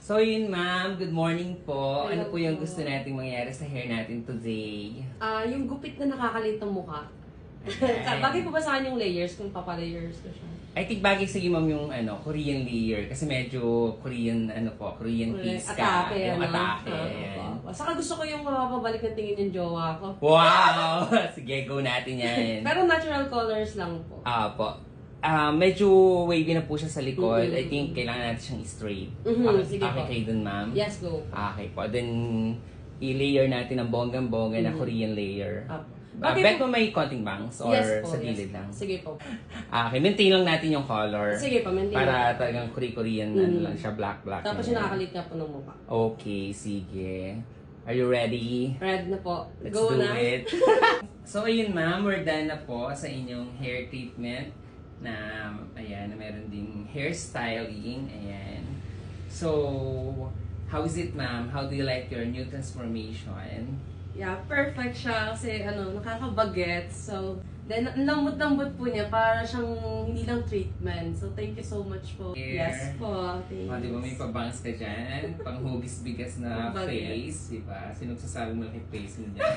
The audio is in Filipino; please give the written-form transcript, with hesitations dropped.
So yun ma'am, good morning po. Ano Hello po yung po. gusto nating mangyari sa hair natin today? Yung gupit na nakakalit ng mukha. Bagay po ba sa akin yung layers kung papalayers ko siya? I think bagay sa ma'am yung Korean layer kasi medyo Korean Korean face ka. Atake, Yung ano? atake. Saka gusto ko yung mapapabalik ng tingin yung jowa ko. Wow! Sige, go natin yan. Pero natural colors lang po. Po. Medyo wavy na po siya sa likod. Mm-hmm. I think kailangan natin siyang straight. Sige Okay po. kayo dun, ma'am? Yes, go. Okay po. Then, i-layer natin ang bonggang-bongga na Korean layer. Bet mo may konting bangs or Yes po, sa gilid yes. lang? Sige po. Okay, maintain lang natin yung color. Sige po, maintain. Para talagang Korean lang siya, black-black. Tapos yung nakakalit nga po ng mukha. Okay, sige. Are you ready? Red na po. Let's Go do na. it. So, ayun ma'am, we're done na po sa inyong hair treatment na, ayan, na meron ding hairstyling. Ayan. So, how is it ma'am? How do you like your new transformation? Yeah, perfect siya kasi nakakabagets. So, then ang lambot-lambot po niya para siyang hindi lang treatment. So, thank you so much po. Here. Yes po. Thank you. Di ba may pabangs ka dyan? Panghugis bigas na Bagets. face, di ba? Sino sasabi mo kay face mo dyan?